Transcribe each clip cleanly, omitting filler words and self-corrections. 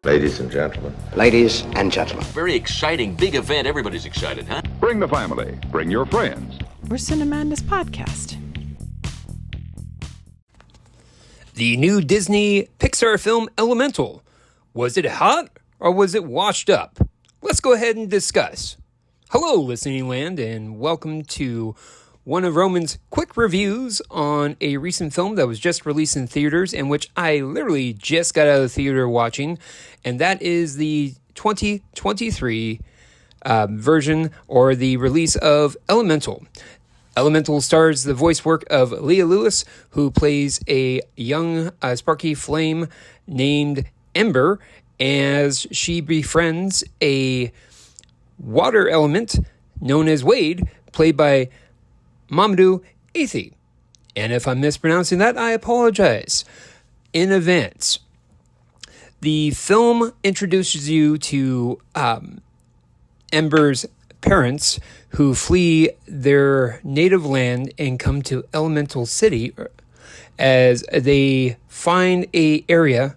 Ladies and gentlemen. Ladies and gentlemen. Very exciting, big event. Everybody's excited, huh? Bring the family. Bring your friends. We're Cinemadness podcast. The new Disney Pixar film Elemental. Was it hot or was it washed up? Let's go ahead and discuss. Hello, listening land, and welcome to one of Roman's quick reviews on a recent film that was just released in theaters and which I literally just got out of the theater watching, and that is the 2023 version or the release of Elemental. Elemental stars the voice work of Leah Lewis, who plays a young sparky flame named Ember as she befriends a water element known as Wade, played by Mamadou Athie. And if I'm mispronouncing that, I apologize in advance. The film introduces you to Ember's parents who flee their native land and come to Elemental City as they find an area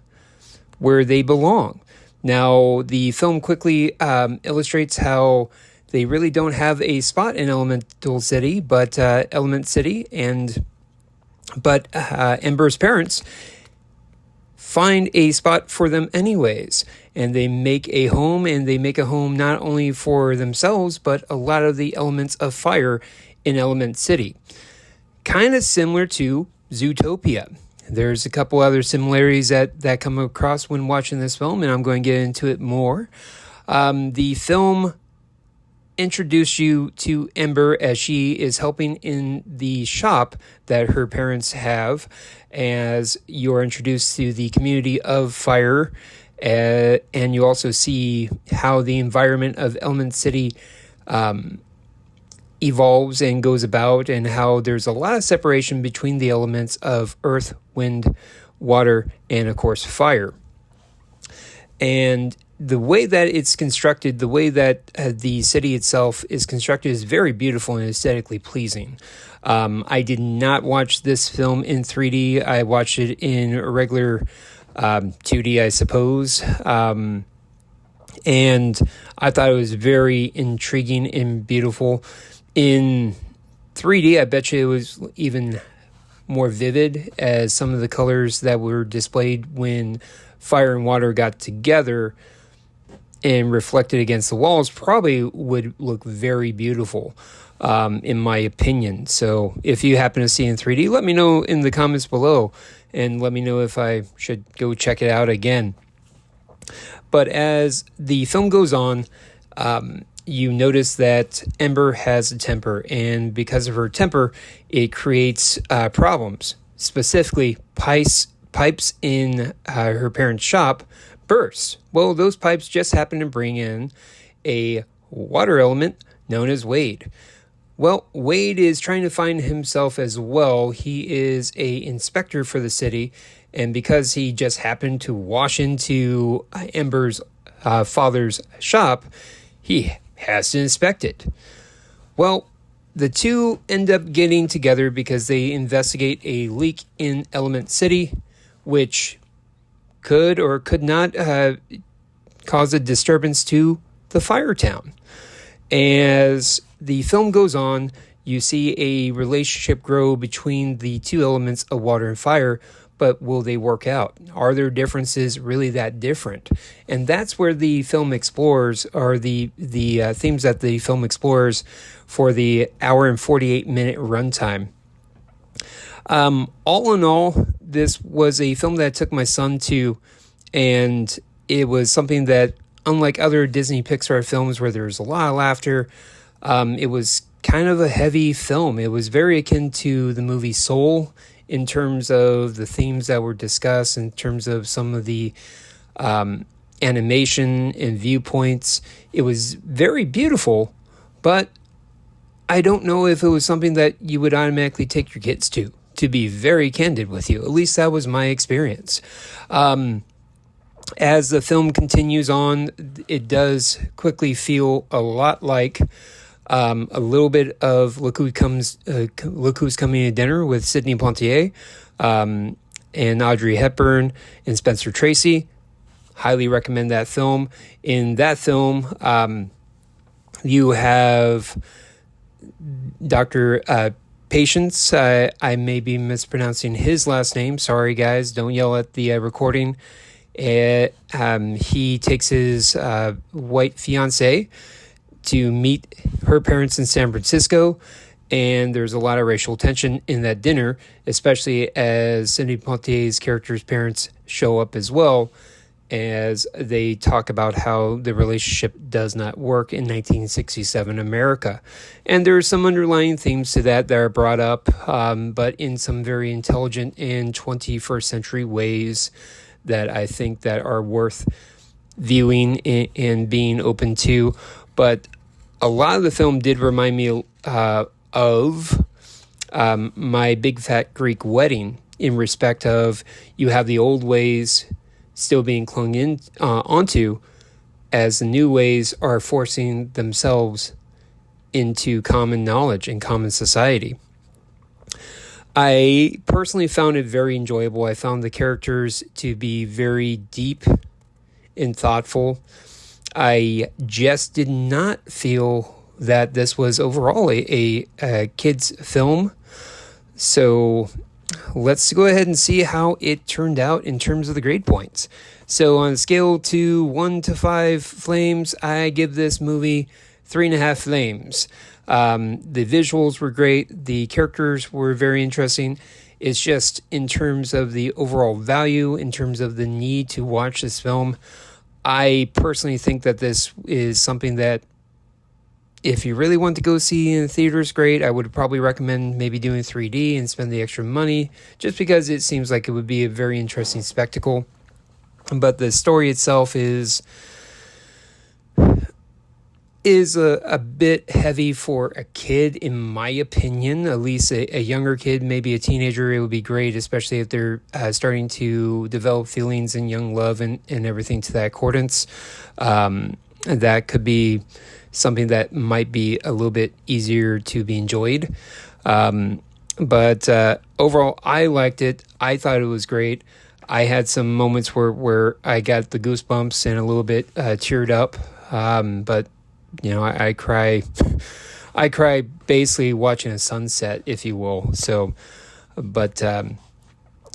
where they belong. Now, the film quickly illustrates how they really don't have a spot in Elemental City, but Element City, but Ember's parents find a spot for them anyways, and they make a home, and they make a home not only for themselves, but a lot of the elements of fire in Element City. Kind of similar to Zootopia. There's a couple other similarities that come across when watching this film, and I'm going to get into it more. The film introduce you to Ember as she is helping in the shop that her parents have, as you're introduced to the community of fire, and you also see how the environment of Element City evolves and goes about, and how there's a lot of separation between the elements of earth, wind, water, and of course fire. And the way that it's constructed, the way that the city itself is constructed is very beautiful and aesthetically pleasing. I did not watch this film in 3D. I watched it in regular 2D, I suppose. And I thought it was very intriguing and beautiful. In 3D, I bet you it was even more vivid, as some of the colors that were displayed when fire and water got together and reflected against the walls probably would look very beautiful, in my opinion. So if you happen to see it in 3D, let me know in the comments below, and let me know if I should go check it out again. But as the film goes on, you notice that Ember has a temper, and because of her temper, it creates problems. Specifically, pipes in her parents' shop burst. Well, those pipes just happen to bring in a water element known as Wade. Well, Wade is trying to find himself as well. He is an inspector for the city, and because he just happened to wash into Ember's father's shop, he has to inspect it. Well, the two end up getting together because they investigate a leak in Element City, which could or could not cause a disturbance to the fire town. As the film goes on, you see a relationship grow between the two elements of water and fire, but will they work out? Are their differences really that different? And that's where the film explores, or the themes that the film explores for the hour and 48-minute runtime. All in all, this was a film that I took my son to, and it was something that, unlike other Disney Pixar films where there's a lot of laughter, it was kind of a heavy film. It was very akin to the movie Soul in terms of the themes that were discussed, in terms of some of the animation and viewpoints. It was very beautiful, but I don't know if it was something that you would automatically take your kids to be very candid with you. At least that was my experience. As the film continues on, it does quickly feel a lot like a little bit of Look Who's Coming to Dinner with Sidney Poitier and Audrey Hepburn and Spencer Tracy. highly recommend that film. In that film, you have Dr. Patience. I may be mispronouncing his last name. Sorry, guys. Don't yell at the recording. He takes his white fiancée to meet her parents in San Francisco, and there's a lot of racial tension in that dinner, especially as Sidney Poitier's character's parents show up as well, as they talk about how the relationship does not work in 1967 America. And there are some underlying themes to that are brought up, but in some very intelligent and 21st century ways that I think that are worth viewing and being open to. But a lot of the film did remind me of My Big Fat Greek Wedding, in respect of you have the old ways still being clung in onto, as the new ways are forcing themselves into common knowledge and common society. I personally found it very enjoyable. I found the characters to be very deep and thoughtful. I just did not feel that this was overall a kid's film. So let's go ahead and see how it turned out in terms of the grade points. So on a scale to 1 to 5 flames, I give this movie 3.5 flames. The visuals were great. The characters were very interesting. It's just in terms of the overall value, in terms of the need to watch this film, I personally think that this is something that if you really want to go see in the theaters, great. I would probably recommend maybe doing 3D and spend the extra money, just because it seems like it would be a very interesting spectacle. But the story itself is a bit heavy for a kid, in my opinion. At least a younger kid, maybe a teenager, it would be great, especially if they're starting to develop feelings and young love and everything to that accordance. That could be something that might be a little bit easier to be enjoyed. But overall, I liked it. I thought it was great. I had some moments where I got the goosebumps and a little bit teared up. But you know, I cry basically watching a sunset, if you will. So, but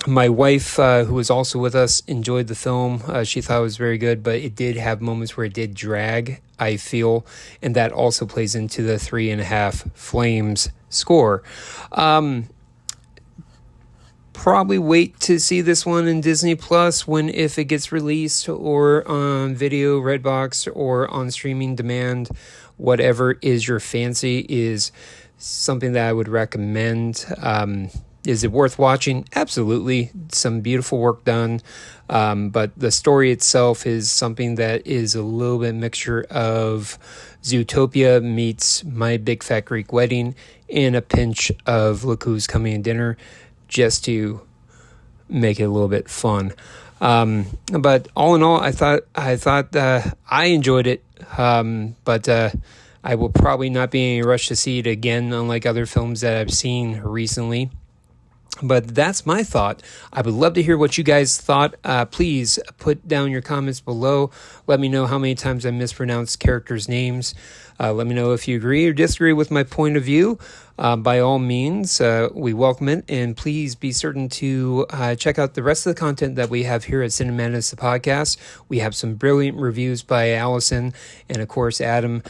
my wife, who was also with us, enjoyed the film. She thought it was very good, but it did have moments where it did drag, I feel, and that also plays into the 3.5 flames score. Probably wait to see this one in Disney Plus if it gets released, or on video, Redbox, or on streaming demand. Whatever is your fancy is something that I would recommend. Is it worth watching? Absolutely. Some beautiful work done. But the story itself is something that is a little bit mixture of Zootopia meets My Big Fat Greek Wedding and a pinch of Look Who's Coming to Dinner, just to make it a little bit fun. But all in all, I thought I enjoyed it. But I will probably not be in any rush to see it again, unlike other films that I've seen recently. But that's my thought. I would love to hear what you guys thought. Please put down your comments below. Let me know how many times I mispronounced characters' names. Let me know if you agree or disagree with my point of view. By all means, we welcome it. And please be certain to check out the rest of the content that we have here at Cinemadness, the podcast. We have some brilliant reviews by Allison and, of course, Adam.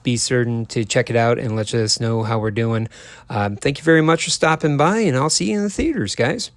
Be certain to check it out and let us know how we're doing. Thank you very much for stopping by, and I'll see you in the theaters, guys.